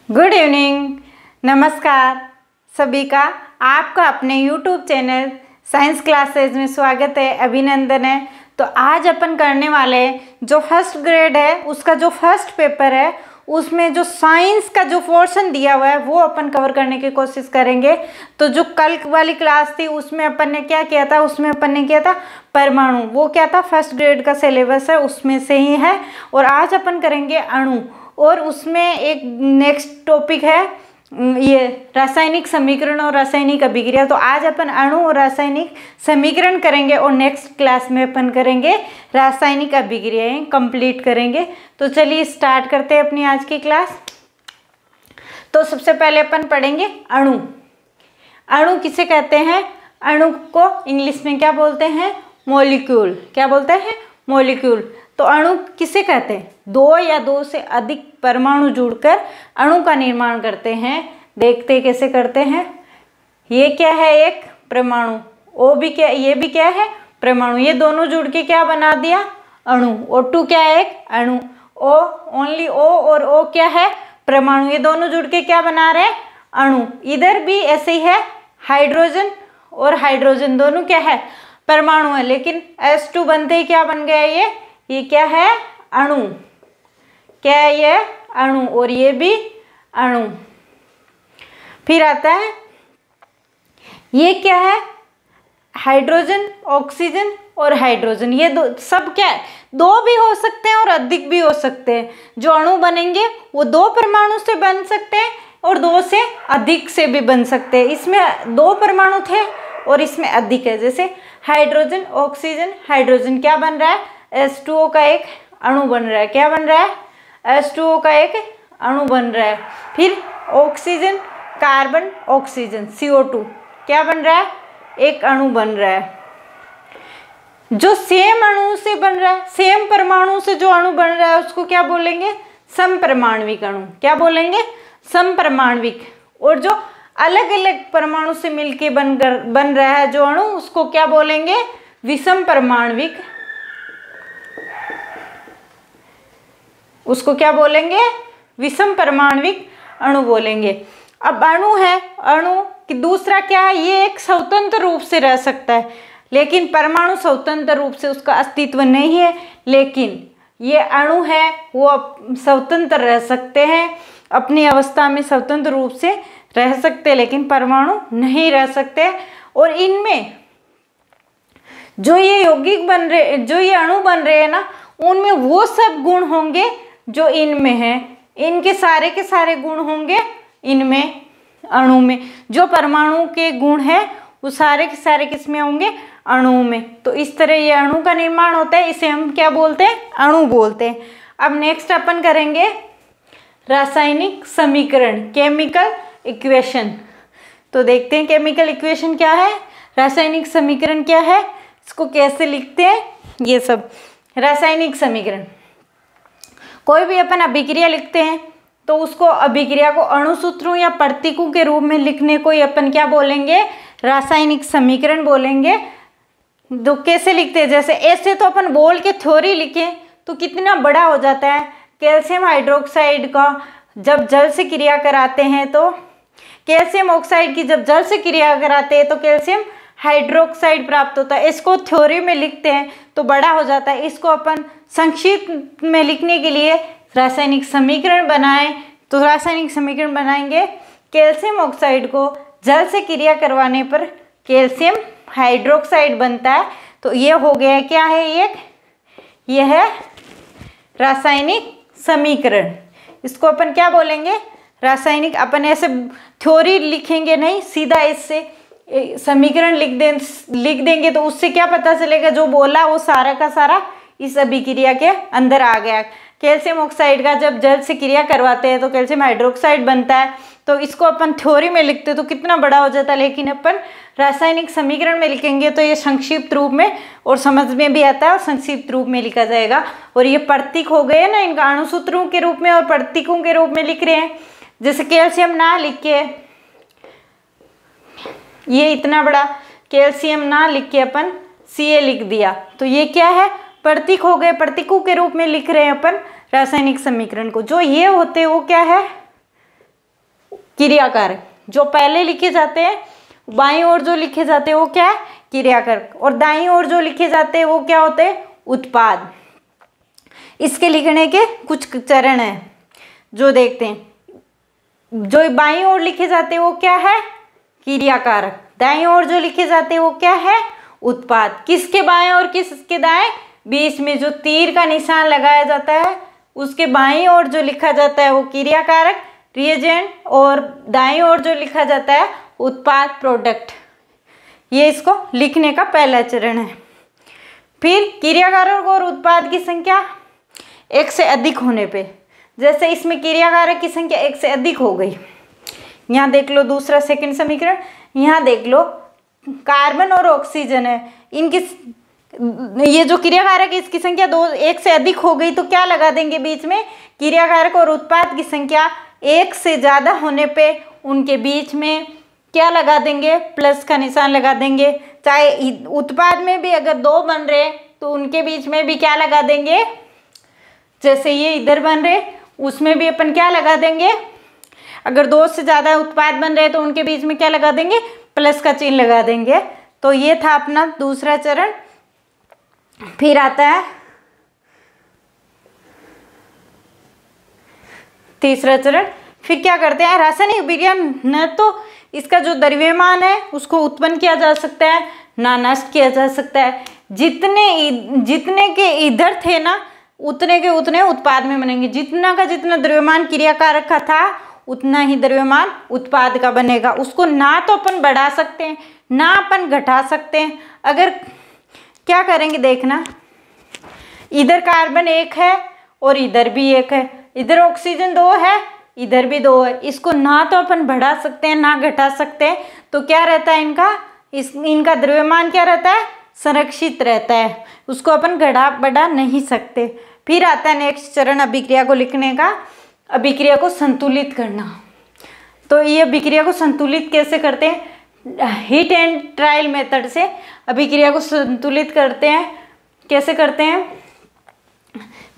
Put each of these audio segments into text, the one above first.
Good evening, नमस्कार सभी का। आपका अपने यूट्यूब चैनल साइंस क्लासेज में स्वागत है, अभिनंदन है। तो आज अपन करने वाले हैं जो फर्स्ट ग्रेड है उसका जो फर्स्ट पेपर है उसमें जो साइंस का जो पोर्शन दिया हुआ है वो अपन कवर करने की कोशिश करेंगे। तो जो कल वाली क्लास थी उसमें अपन ने क्या किया था, उसमें अपन ने किया था परमाणु, वो क्या था फर्स्ट ग्रेड का सिलेबस है उसमें से ही है। और आज अपन करेंगे अणु, और उसमें एक नेक्स्ट टॉपिक है ये रासायनिक समीकरण और रासायनिक अभिक्रिया। तो आज अपन अणु और रासायनिक समीकरण करेंगे और नेक्स्ट क्लास में अपन करेंगे रासायनिक अभिक्रियाएं कंप्लीट करेंगे। तो चलिए स्टार्ट करते हैं अपनी आज की क्लास। तो सबसे पहले अपन पढ़ेंगे अणु। अणु किसे कहते हैं? अणु को इंग्लिश में क्या बोलते हैं? मॉलिक्यूल। क्या बोलते हैं? मॉलिक्यूल। तो अणु किसे कहते हैं? दो या दो से अधिक परमाणु जुड़कर अणु का निर्माण करते हैं। देखते हैं कैसे करते हैं। ये क्या है? एक परमाणु। ओ भी क्या? ये भी क्या है? परमाणु। ये दोनों जुड़ के क्या बना दिया? अणु। O2 क्या है? एक अणु। O ओनली O और O क्या है? परमाणु। ये दोनों जुड़ के क्या बना रहे हैं? अणु। इधर भी ऐसे ही है, हाइड्रोजन और हाइड्रोजन दोनों क्या है? परमाणु है, लेकिन H2 बनते ही क्या बन गया? ये क्या है? अणु। क्या है ये? अणु। और ये भी अणु। फिर आता है ये क्या है? हाइड्रोजन, ऑक्सीजन और हाइड्रोजन। ये दो सब क्या है? दो भी हो सकते हैं और अधिक भी हो सकते हैं। जो अणु बनेंगे वो दो परमाणु से बन सकते हैं और दो से अधिक से भी बन सकते हैं। इसमें दो परमाणु थे और इसमें अधिक है। जैसे हाइड्रोजन, ऑक्सीजन, हाइड्रोजन क्या बन रहा है? H2O का एक अणु बन रहा है। क्या बन रहा है? H2O का एक अणु बन रहा है। फिर ऑक्सीजन, कार्बन, ऑक्सीजन, CO2 क्या बन रहा है? एक अणु बन रहा है। जो सेम अणु से बन रहा है, सेम परमाणु से जो अणु बन रहा है उसको क्या बोलेंगे? समपरमाण्विक अणु। क्या बोलेंगे? समपरमाण्विक। और जो अलग अलग परमाणु से मिलके बन रहा है जो अणु, उसको क्या बोलेंगे? विषम परमाण्विक। उसको क्या बोलेंगे? विषम परमाण्विक अणु बोलेंगे। अब अणु है, अणु कि दूसरा क्या है? ये एक स्वतंत्र रूप से रह सकता है, लेकिन परमाणु स्वतंत्र रूप से उसका अस्तित्व नहीं है। लेकिन ये अणु है वो स्वतंत्र रह सकते हैं, अपनी अवस्था में स्वतंत्र रूप से रह सकते हैं, लेकिन परमाणु नहीं रह सकते। और इनमें जो ये यौगिक बन रहे, जो ये अणु बन रहे हैं ना, उनमें वो सब गुण होंगे जो इनमें है। इनके सारे के सारे गुण होंगे इनमें, अणु में। जो परमाणु के गुण हैं वो सारे के सारे किसमें होंगे? अणु में। तो इस तरह ये अणु का निर्माण होता है, इसे हम क्या बोलते हैं? अणु बोलते हैं। अब नेक्स्ट अपन करेंगे रासायनिक समीकरण, केमिकल इक्वेशन। तो देखते हैं केमिकल इक्वेशन क्या है, रासायनिक समीकरण क्या है, इसको कैसे लिखते हैं। ये सब रासायनिक समीकरण, कोई भी अपन अभिक्रिया लिखते हैं तो उसको, अभिक्रिया को अणुसूत्रों या प्रतीकों के रूप में लिखने को अपन क्या बोलेंगे? रासायनिक समीकरण बोलेंगे। तो कैसे लिखते हैं? जैसे ऐसे तो अपन बोल के थ्योरी लिखें तो कितना बड़ा हो जाता है। कैल्शियम हाइड्रोक्साइड का जब जल से क्रिया कराते हैं तो, कैल्शियम ऑक्साइड की जब जल से क्रिया कराते हैं तो कैल्शियम हाइड्रोक्साइड प्राप्त होता है। इसको थ्योरी में लिखते हैं तो बड़ा हो जाता है। इसको अपन संक्षिप्त में लिखने के लिए रासायनिक समीकरण बनाएं। तो रासायनिक समीकरण बनाएंगे, कैल्शियम ऑक्साइड को जल से क्रिया करवाने पर कैल्शियम हाइड्रोक्साइड बनता है। तो ये हो गया, क्या है? एक ये है रासायनिक समीकरण। इसको अपन क्या बोलेंगे? रासायनिक। अपन ऐसे थ्योरी लिखेंगे नहीं, सीधा इससे समीकरण लिख देंगे तो उससे क्या पता चलेगा? जो बोला वो सारा का सारा इस अभिक्रिया के अंदर आ गया। कैल्शियम ऑक्साइड का जब जल से क्रिया करवाते हैं तो कैल्शियम हाइड्रोक्साइड बनता है। तो इसको अपन थ्योरी में लिखते तो कितना बड़ा हो जाता है, लेकिन अपन रासायनिक समीकरण में लिखेंगे तो ये संक्षिप्त रूप में और समझ में भी आता है और संक्षिप्त रूप में लिखा जाएगा। और ये प्रतीक हो गए ना, इनका अणुसूत्रों के रूप में और प्रतीकों के रूप में लिख रहे हैं। जैसे कैल्शियम ना लिख के, ये इतना बड़ा कैल्शियम ना लिख के अपन Ca लिख दिया तो ये क्या है? प्रतीक हो गए। प्रतीकों के रूप में लिख रहे हैं अपन रासायनिक समीकरण को। जो ये होते हैं वो क्या है? क्रियाकारक। जो पहले लिखे जाते हैं बाईं ओर जो लिखे जाते हैं वो क्या है, क्रियाकारक, और दाईं ओर जो लिखे जाते हैं वो क्या होते हैं, उत्पाद। इसके लिखने के कुछ चरण हैं जो देखते हैं। जो बाईं ओर लिखे जाते हैं वो क्या है, क्रियाकारक, दाईं ओर जो लिखे जाते हैं वो क्या है, उत्पाद। किसके बाएं और किसके दाएं, बीच में जो तीर का निशान लगाया जाता है उसके बाईं ओर जो लिखा जाता है वो क्रियाकारक रिएजेंट, और दाईं ओर जो लिखा जाता है उत्पाद प्रोडक्ट। ये इसको लिखने का पहला चरण है। फिर क्रियाकारक और उत्पाद की संख्या एक से अधिक होने पे, जैसे इसमें क्रियाकारक की संख्या एक से अधिक हो गई, यहाँ देख लो दूसरा सेकंड समीकरण, यहाँ देख लो कार्बन और ऑक्सीजन है, इनकी ये जो क्रियाकारक है इसकी संख्या एक से अधिक हो गई, तो क्या लगा देंगे बीच में, क्रियाकारक और उत्पाद की संख्या एक से ज़्यादा होने पे उनके बीच में क्या लगा देंगे, प्लस का निशान लगा देंगे। चाहे उत्पाद में भी अगर दो बन रहे तो उनके बीच में भी क्या लगा देंगे, जैसे ये इधर बन रहे उसमें भी अपन क्या लगा देंगे, अगर दो से ज़्यादा उत्पाद बन रहे तो उनके बीच में क्या लगा देंगे, प्लस का चिन्ह लगा देंगे। तो ये था अपना दूसरा चरण। फिर आता है तीसरा चरण। फिर क्या करते हैं, रासायनिक विज्ञान न तो इसका जो द्रव्यमान है उसको उत्पन्न किया जा सकता है ना नष्ट किया जा सकता है। जितने के इधर थे ना उतने के उतने उत्पाद में बनेंगे, जितना का जितना द्रव्यमान क्रियाकारक का था उतना ही द्रव्यमान उत्पाद का बनेगा। उसको ना तो अपन बढ़ा सकते हैं ना अपन घटा सकते हैं। अगर क्या करेंगे देखना, इधर कार्बन एक है और इधर भी एक है, इधर ऑक्सीजन दो है इधर भी दो है, इसको ना तो अपन बढ़ा सकते हैं ना घटा सकते हैं। तो क्या रहता है इनका द्रव्यमान क्या रहता है, संरक्षित रहता है, उसको अपन घटा बढ़ा नहीं सकते। फिर आता है नेक्स्ट चरण अभिक्रिया को लिखने का, अभिक्रिया को संतुलित करना। तो ये अभिक्रिया को संतुलित कैसे करते हैं, हीट एंड ट्रायल मेथड से अभिक्रिया को संतुलित करते हैं। कैसे करते हैं,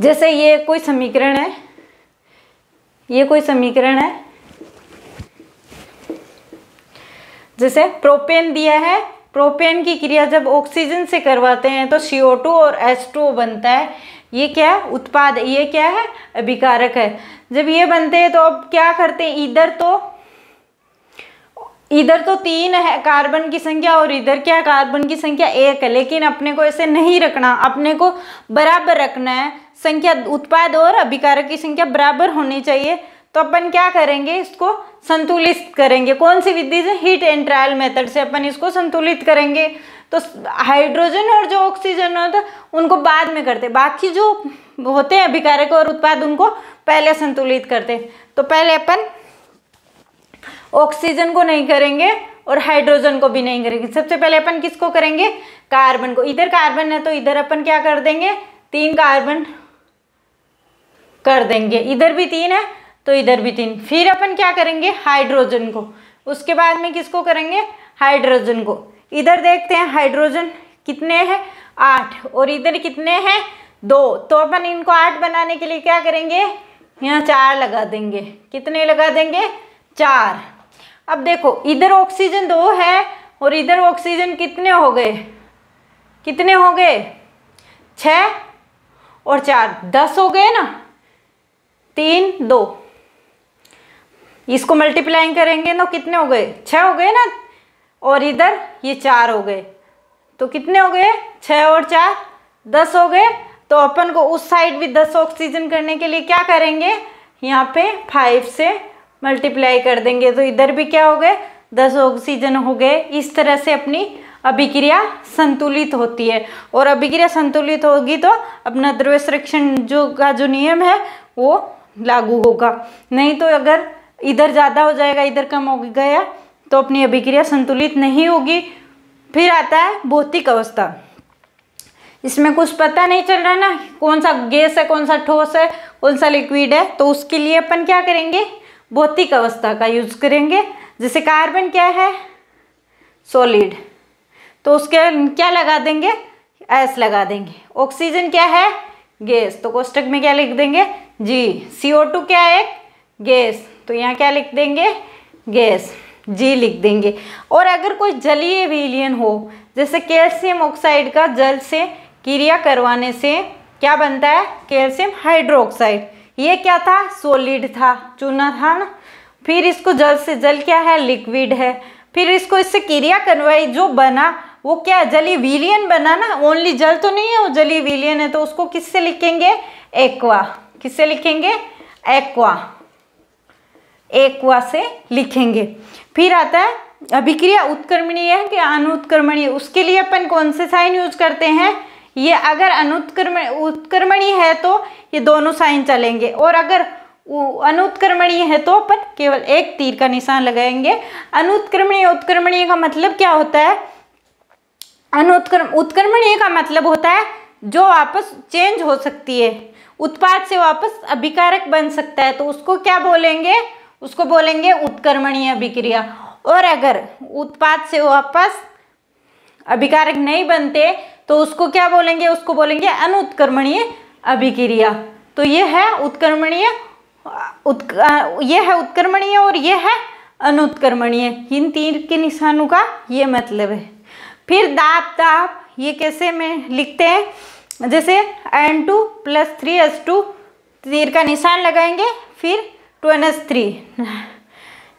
जैसे ये कोई समीकरण है, ये कोई समीकरण है, जैसे प्रोपेन दिया है, प्रोपेन की क्रिया जब ऑक्सीजन से करवाते हैं तो CO2 और H2O बनता है। ये क्या है, उत्पाद, ये क्या है, अभिकारक है। जब ये बनते हैं तो अब क्या करते हैं, इधर तो 3 है कार्बन की संख्या और इधर क्या कार्बन की संख्या 1 है, लेकिन अपने को ऐसे नहीं रखना, अपने को बराबर रखना है संख्या, उत्पाद और अभिकारक की संख्या बराबर होनी चाहिए। तो अपन क्या करेंगे, इसको संतुलित करेंगे। कौन सी विधि से, हीट एंड ट्रायल मेथड से अपन इसको संतुलित करेंगे। तो हाइड्रोजन और जो ऑक्सीजन होता है उनको बाद में करते, बाकी जो होते हैं अभिकारक और उत्पाद उनको पहले संतुलित करते। तो पहले अपन ऑक्सीजन को नहीं करेंगे और हाइड्रोजन को भी नहीं करेंगे। सबसे पहले अपन किसको करेंगे, कार्बन को। इधर कार्बन है तो इधर अपन क्या कर देंगे, 3 कार्बन कर देंगे, इधर भी 3 है तो इधर भी 3। फिर अपन क्या करेंगे, हाइड्रोजन को, उसके बाद में किसको करेंगे, हाइड्रोजन को। इधर देखते हैं हाइड्रोजन कितने हैं, 8, और इधर कितने हैं, 2। तो अपन इनको 8 बनाने के लिए क्या करेंगे, यहाँ 4 लगा देंगे। कितने लगा देंगे, 4। अब देखो इधर ऑक्सीजन 2 है और इधर ऑक्सीजन कितने हो गए, 6 और 4 10 हो गए ना, 3 2, इसको मल्टीप्लाइंग करेंगे तो कितने हो गए, 6 हो गए ना, और इधर ये 4 हो गए, तो कितने हो गए, 6 और 4 10 हो गए। तो अपन को उस साइड भी 10 ऑक्सीजन करने के लिए क्या करेंगे, यहाँ पे 5 से मल्टीप्लाई कर देंगे, तो इधर भी क्या हो गए, 10 ऑक्सीजन हो गए। इस तरह से अपनी अभिक्रिया संतुलित होती है, और अभिक्रिया संतुलित होगी तो अपना द्रव्य संरक्षण जो नियम है वो लागू होगा। नहीं तो अगर इधर ज़्यादा हो जाएगा इधर कम हो गया तो अपनी अभिक्रिया संतुलित नहीं होगी। फिर आता है भौतिक अवस्था। इसमें कुछ पता नहीं चल रहा ना, कौन सा गैस है, कौन सा ठोस है, कौन सा लिक्विड है, तो उसके लिए अपन क्या करेंगे, भौतिक अवस्था का यूज करेंगे। जैसे कार्बन क्या है, सॉलिड, तो उसके क्या लगा देंगे, S लगा देंगे। ऑक्सीजन क्या है, गैस, तो कोष्टक में क्या लिख देंगे, G। CO2 क्या है, गैस, तो यहाँ क्या लिख देंगे, गैस, जी लिख देंगे। और अगर कोई जलीय विलयन हो, जैसे कैल्शियम ऑक्साइड का जल से क्रिया करवाने से क्या बनता है, कैल्शियम हाइड्रोक्साइड। ये क्या था, सॉलिड था, चूना था ना। फिर इसको जल से, जल क्या है, लिक्विड है। फिर इसको इससे क्रिया करवाई, जो बना वो क्या, जलीय विलयन बना ना, ओनली जल तो नहीं है, वो जलीय विलयन है। तो उसको किससे लिखेंगे, एक्वा। किससे लिखेंगे, एक्वा, एक्वा से लिखेंगे। फिर आता है अभिक्रिया उत्क्रमणीय है कि अनुत्क्रमणीय, उसके लिए अपन कौन से साइन यूज करते हैं, ये अगर उत्क्रमणीय है तो ये दोनों साइन चलेंगे, और अगर अनुत्क्रमणीय है तो अपन केवल एक तीर का निशान लगाएंगे। अनुत्क्रमणीय उत्क्रमणीय का मतलब क्या होता है, उत्क्रमणीय का मतलब होता है जो वापस चेंज हो सकती है, उत्पाद से वापस अभिकारक बन सकता है, तो उसको क्या बोलेंगे, उसको बोलेंगे उत्क्रमणीय अभिक्रिया। और अगर उत्पाद से वापस अभिकारक नहीं बनते तो उसको क्या बोलेंगे, उसको बोलेंगे अनुत्क्रमणीय अभिक्रिया। तो ये है उत्क्रमणीय, ये है उत्क्रमणीय और ये है अनुत्क्रमणीय। इन तीर के निशानों का ये मतलब है। फिर दाब, दाब ये कैसे में लिखते हैं, जैसे N2 + 3H2, तीर का निशान लगाएंगे, फिर 2NH3।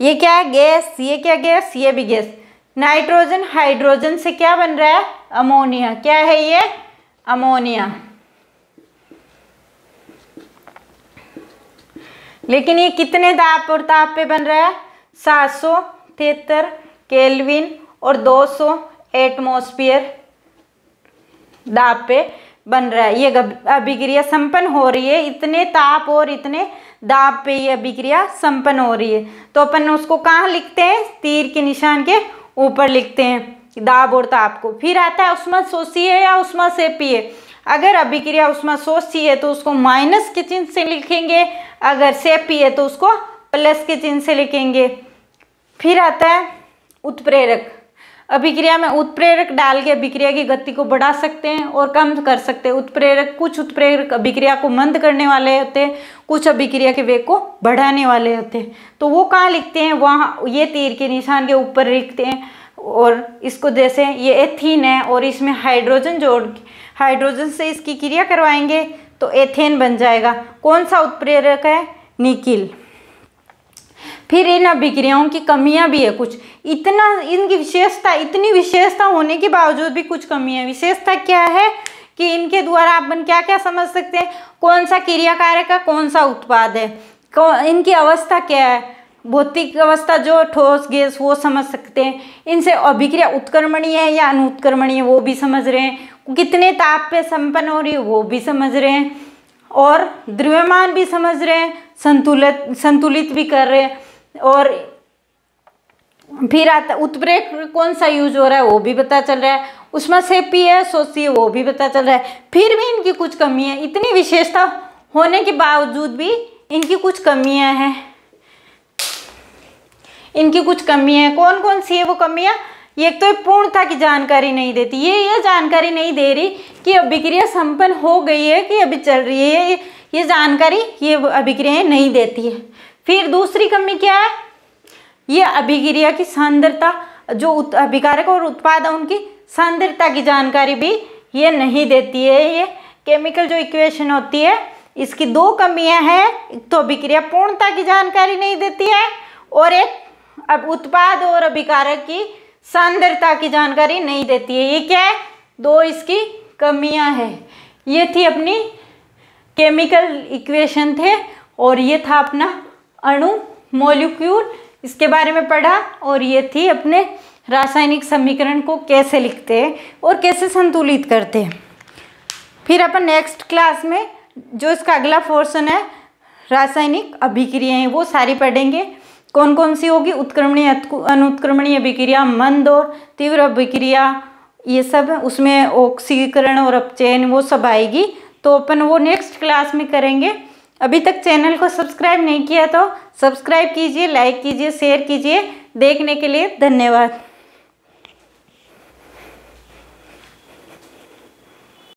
ये क्या है, गैस। ये क्या गैस, ये भी गैस। नाइट्रोजन हाइड्रोजन से क्या बन रहा है, अमोनिया। क्या है ये, अमोनिया। लेकिन ये कितने दाब और ताप पे बन रहा है, 773 केल्विन और 200 एटमॉस्फेयर दाब पे बन रहा है। ये अभिक्रिया संपन्न हो रही है, इतने ताप और इतने दाब पे ये अभिक्रिया संपन्न हो रही है। तो अपन उसको कहाँ लिखते हैं, तीर के निशान के ऊपर लिखते हैं दाब और ताप को। फिर आता है उष्मा शोषीय या उष्मा सेपीय। अगर अभिक्रिया उष्मा शोषीय है तो उसको माइनस के चिन्ह से लिखेंगे, अगर सेपीय है तो उसको प्लस के चिन्ह से लिखेंगे। फिर आता है उत्प्रेरक। अभिक्रिया में उत्प्रेरक डाल के अभिक्रिया की गति को बढ़ा सकते हैं और कम कर सकते हैं। उत्प्रेरक, कुछ उत्प्रेरक अभिक्रिया को मंद करने वाले होते हैं, कुछ अभिक्रिया के वेग को बढ़ाने वाले होते हैं। तो वो कहाँ लिखते हैं, वहाँ ये तीर के निशान के ऊपर लिखते हैं। और इसको जैसे ये एथीन है और इसमें हाइड्रोजन जोड़, हाइड्रोजन से इसकी क्रिया करवाएंगे तो एथेन बन जाएगा। कौन सा उत्प्रेरक है, निकिल। फिर इन अभिक्रियाओं की कमियां भी है कुछ, इतना इनकी विशेषता, इतनी विशेषता होने के बावजूद भी कुछ कमियां। विशेषता क्या है कि इनके द्वारा अपन क्या क्या समझ सकते हैं, कौन सा क्रिया कारक है, कौन सा उत्पाद है, इनकी अवस्था क्या है, भौतिक अवस्था जो ठोस गैस वो समझ सकते हैं। इनसे अभिक्रिया उत्क्रमणीय है या अनुत्क्रमणीय वो भी समझ रहे हैं, कितने ताप पे संपन्न हो रही है वो भी समझ रहे हैं, और द्रव्यमान भी समझ रहे हैं, संतुलित भी कर रहे हैं। और फिर आता उत्प्रेरक कौन सा यूज हो रहा है वो भी पता चल रहा है, उसमें सेपीय है, शोषीय वो भी पता चल रहा है। फिर भी इनकी कुछ कमी है, इतनी विशेषता होने के बावजूद भी इनकी कुछ कमियां हैं, इनकी कुछ कमियां हैं। कौन कौन सी है वो कमियां, एक तो पूर्णता की जानकारी नहीं देती, ये जानकारी नहीं दे रही कि अभिक्रिया संपन्न हो गई है कि अभी चल रही है, ये जानकारी ये अभिक्रियाएं नहीं देती है। फिर दूसरी कमी क्या है, ये अभिक्रिया की सांद्रता, जो अभिकारक और उत्पाद है उनकी सांद्रता की जानकारी भी ये नहीं देती है। ये केमिकल जो इक्वेशन होती है इसकी दो कमियां हैं, एक तो अभिक्रिया पूर्णता की जानकारी नहीं देती है और एक अब उत्पाद और अभिकारक की सांद्रता की जानकारी नहीं देती है। ये क्या है, दो इसकी कमियां हैं। ये थी अपनी केमिकल इक्वेशन थे और ये था अपना अणु मॉलिक्यूल, इसके बारे में पढ़ा। और ये थी अपने रासायनिक समीकरण को कैसे लिखते हैं और कैसे संतुलित करते हैं। फिर अपन नेक्स्ट क्लास में जो इसका अगला पोर्शन है रासायनिक अभिक्रियाएं वो सारी पढ़ेंगे। कौन कौन सी होगी, उत्क्रमणीय, अनुत्क्रमणीय अभिक्रिया, मंद और तीव्र अभिक्रिया, ये सब उसमें ऑक्सीकरण और अपचयन वो सब आएगी। तो अपन वो नेक्स्ट क्लास में करेंगे। अभी तक चैनल को सब्सक्राइब नहीं किया तो सब्सक्राइब कीजिए, लाइक कीजिए, शेयर कीजिए। देखने के लिए धन्यवाद।